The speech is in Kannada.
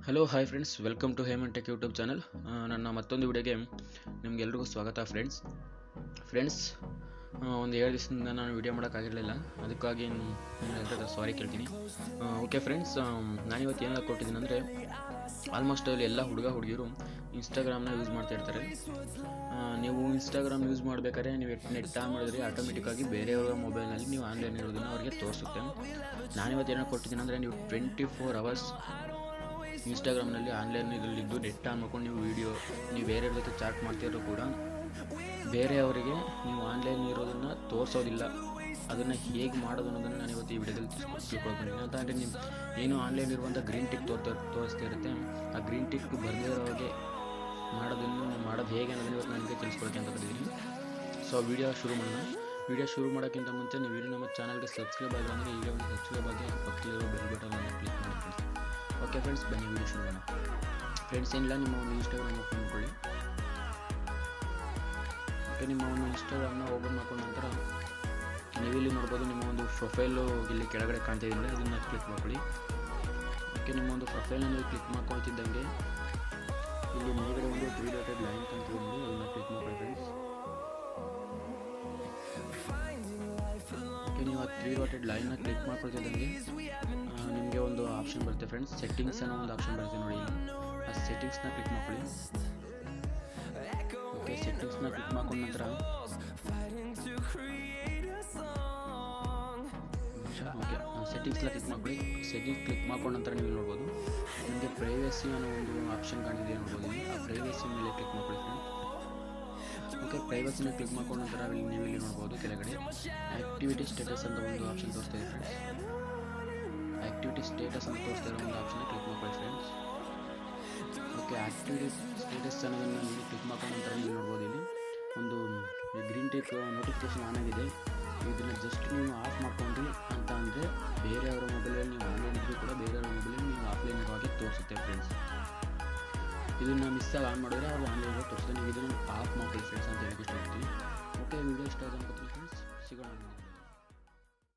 Hello hi friends, welcome to Hemant tech YouTube channel. ನನ್ನ ಮತ್ತೊಂದು ವಿಡಿಯೋಗೆ ನಿಮಗೆಲ್ರಿಗೂ ಸ್ವಾಗತ. ಫ್ರೆಂಡ್ಸ್ ಒಂದು 7 ದಿವಸದಿಂದ ನಾನು ವಿಡಿಯೋ ಮಾಡೋಕ್ಕಾಗಿರಲಿಲ್ಲ, ಅದಕ್ಕಾಗಿ ಎಲ್ಲರೂ ಸಾರಿ ಕೇಳ್ತೀನಿ. ಓಕೆ ಫ್ರೆಂಡ್ಸ್, ನಾನಿವತ್ತು ಏನೆಲ್ಲ ಕೊಟ್ಟಿದ್ದೀನಿ ಅಂದರೆ, ಆಲ್ಮೋಸ್ಟ್ ಅಲ್ಲಿ ಎಲ್ಲ ಹುಡುಗಿಯರು ಇನ್ಸ್ಟಾಗ್ರಾಮ್ನ ಯೂಸ್ ಮಾಡ್ತಾ ಇರ್ತಾರೆ. ನೀವು ಇನ್ಸ್ಟಾಗ್ರಾಮ್ ಯೂಸ್ ಮಾಡಬೇಕಾದ್ರೆ ನೀವು ನೆಟ್ ಆನ್ ಮಾಡಿದ್ರೆ ಆಟೋಮೆಟಿಕ್ಕಾಗಿ ಬೇರೆಯವರ ಮೊಬೈಲ್ನಲ್ಲಿ ನೀವು ಆನ್ಲೈನ್ ಇರೋದನ್ನು ಅವರಿಗೆ ತೋರಿಸುತ್ತೆ. ನಾನಿವತ್ತು ಏನೋ ಕೊಟ್ಟಿದ್ದೀನಿ ಅಂದರೆ, ನೀವು 24 hours ಇನ್ಸ್ಟಾಗ್ರಾಮ್ನಲ್ಲಿ ಆನ್ಲೈನ್ ಇದರಲ್ಲಿದ್ದು ನೆಟ್ ಆನ್ ಮಾಡ್ಕೊಂಡು ನೀವು ಬೇರೆಯವ್ರ ಜೊತೆ ಚಾಟ್ ಮಾಡ್ತಿದ್ರು ಕೂಡ ಬೇರೆಯವರಿಗೆ ನೀವು ಆನ್ಲೈನ್ ಇರೋದನ್ನು ತೋರಿಸೋದಿಲ್ಲ. ಅದನ್ನು ಹೇಗೆ ಮಾಡೋದು ಅನ್ನೋದನ್ನು ನಾನು ಇವತ್ತು ಈ ವಿಡಿಯೋದಲ್ಲಿ ತಿಳ್ಕೊಳ್ತೀನಿ. ಅಂತ ಅಂದರೆ, ನೀವು ಏನು ಆನ್ಲೈನ್ ಇರುವಂಥ ಗ್ರೀನ್ ಟಿಕ್ ತೋರಿಸ್ತಾ ಇರುತ್ತೆ, ಆ ಗ್ರೀನ್ ಟಿಕ್ ಬರದಿರೋ ಹಾಗೆ ಮಾಡೋದು ಹೇಗೆ ಅನ್ನೋದನ್ನು ಇವತ್ತು ನನಗೆ ತಿಳಿಸ್ಕೊಳ್ತೀನಿ ಅಂತ ಬಂದಿದ್ದೀನಿ. ಸೊ ವಿಡಿಯೋ ಶುರು ಮಾಡೋಣ. ವಿಡಿಯೋ ಶುರು ಮಾಡೋಕ್ಕಿಂತ ಮುಂಚೆ ನೀವು ನಮ್ಮ ಚಾನಲ್ಗೆ ಸಬ್ಸ್ಕ್ರೈಬ್ ಆಗಿಲ್ಲ ಅಂದರೆ ಈಗ ಒಂದು ಸಬ್ಸ್ಕ್ರೈಬ್ ಆಗಿ ಪಕ್ಕದಲ್ಲಿರೋ ಬೆಲ್ ಬಟನನ್ನು ಕ್ಲಿಕ್ ಮಾಡಿ ಫ್ರೆಂಡ್ಸ್. ಓಕೆ ಫ್ರೆಂಡ್ಸ್, ಬನ್ನಿ ವಿಡಿಯೋ ಶುರು ಮಾಡೋಣ. ಫ್ರೆಂಡ್ಸ್, ಏನಿಲ್ಲ, ನಿಮ್ಮ ಒಂದು ಇನ್ಸ್ಟಾಗ್ರಾಮ್ ಓಪನ್ ಮಾಡ್ಕೊಳ್ಳಿ. ಓಕೆ, ನಿಮ್ಮ ಒಂದು ಇನ್ಸ್ಟಾಗ್ರಾಮ್ನ ಓಪನ್ ಮಾಡ್ಕೊಂಡ ನಂತರ ನೀವಿಲ್ಲಿ ನೋಡ್ಬೋದು, ನಿಮ್ಮ ಒಂದು ಪ್ರೊಫೈಲು ಇಲ್ಲಿ ಕೆಳಗಡೆ ಕಾಣ್ತಿದ್ದರೆ ಅದನ್ನು ಕ್ಲಿಕ್ ಮಾಡ್ಕೊಳ್ಳಿ. ಓಕೆ, ನಿಮ್ಮ ಒಂದು ಪ್ರೊಫೈಲ್ನ ನೀವು ಕ್ಲಿಕ್ ಮಾಡ್ಕೊಳ್ತಿದ್ದಂಗೆ ಇಲ್ಲಿ ಮೇಲ್ಗಡೆ ಒಂದು 3 ಡಾಟೆಡ್ ಲೈನ್ ಕಾಣ್ತಿದೆ ನೋಡಿ, ಅದನ್ನು ಕ್ಲಿಕ್ ಮಾಡ್ಕೊಳ್ಳಿ ಫ್ರೆಂಡ್ಸ್. ಓಕೆ, ನೀವು ಆ 3 ಡಾಟೆಡ್ ಲೈನ್ನ ಕ್ಲಿಕ್ ಮಾಡ್ಕೊಳ್ತಿದ್ದಂಗೆ ನಿಮಗೆ ಒಂದು ಆಪ್ಷನ್ ಬರುತ್ತೆ ಫ್ರೆಂಡ್ಸ್, ಸೆಟ್ಟಿಂಗ್ಸ್ ಅನ್ನೋ ಒಂದು ಆಪ್ಷನ್ ಬರುತ್ತೆ ನೋಡಿ. ಆ ಸೆಟ್ಟಿಂಗ್ಸ್ನ ಕ್ಲಿಕ್ ಮಾಡ್ಕೊಳ್ಳಿ. ಓಕೆ, ಸೆಟ್ಟಿಂಗ್ಸ್ನ ಕ್ಲಿಕ್ ಮಾಡ್ಕೊಂಡ ನಂತರ ಸೆಟ್ಟಿಂಗ್ಸ್ನ ಕ್ಲಿಕ್ ಮಾಡ್ಕೊಳ್ಳಿ. ಸೆಟ್ಟಿಂಗ್ಸ್ ಕ್ಲಿಕ್ ಮಾಡ್ಕೊಂಡ ನಂತರ ನೀವು ನೋಡ್ಬೋದು, ನಿಮಗೆ ಪ್ರೈವೇಸಿ ಅನ್ನೋ ಒಂದು ಆಪ್ಷನ್ ಕಾಣಿದೆ ನೋಡ್ಬೋದು. ಆ ಪ್ರೈವೇಸಿ ಮೇಲೆ ಕ್ಲಿಕ್ ಮಾಡ್ಕೊಳ್ಳಿ ಫ್ರೆಂಡ್ಸ್. ಓಕೆ, ಪ್ರೈವೇಸಿನ ಕ್ಲಿಕ್ ಮಾಡ್ಕೊಂಡ ನಂತರ ನೀವು ಇಲ್ಲಿ ನೋಡ್ಬೋದು ಕೆಳಗಡೆ ಆ್ಯಕ್ಟಿವಿಟಿ ಸ್ಟೇಟಸ್ ಅಂತ ಒಂದು ಆಪ್ಷನ್ ತೋರಿಸ್ತಾ ಇದೆ ಫ್ರೆಂಡ್ಸ್. ಆ್ಯಕ್ಟಿವಿಟಿ ಸ್ಟೇಟಸ್ ಅಂತ ತೋರಿಸ್ತಾ ಇರೋ ಒಂದು ಆಪ್ಷನ್ನ ಕ್ಲಿಕ್ ಮಾಡ್ಕೊಳ್ಳಿ ಫ್ರೆಂಡ್ಸ್. ಓಕೆ, ಆ್ಯಕ್ಟಿವಿಟಿ ಸ್ಟೇಟಸ್ ಅನ್ನೋದನ್ನು ನೀವು ಕ್ಲಿಕ್ ಮಾಡ್ಕೊಂಡ ನಂತರ ನೀವು ನೋಡ್ಬೋದು ಇಲ್ಲಿ ಒಂದು ಗ್ರೀನ್ ಟಿಕ್ ನೋಟಿಫಿಕೇಶನ್ ಆನ್ ಆಗಿದೆ. ಇದನ್ನು ಜಸ್ಟ್ ನೀವು ಆಫ್ ಮಾಡ್ಕೊಂಡ್ರಿ ಅಂತ ಅಂದರೆ ಬೇರೆಯವರ ಮೊಬೈಲಲ್ಲಿ ನೀವು ಆನ್ಲೈನ್ ಇದ್ದರೂ ಕೂಡ ಬೇರೆಯವರ ಮೊಬೈಲಲ್ಲಿ ನೀವು ಆಫ್ಲೈನ್ ಇರುವಾಗೆ ತೋರಿಸುತ್ತೆ ಫ್ರೆಂಡ್ಸ್. ಇದನ್ನು ಮಿಸ್ಸಾಗಿ ಆನ್ ಮಾಡಿದ್ರೆ ಅವ್ರು ಆನ್ಲೈನ್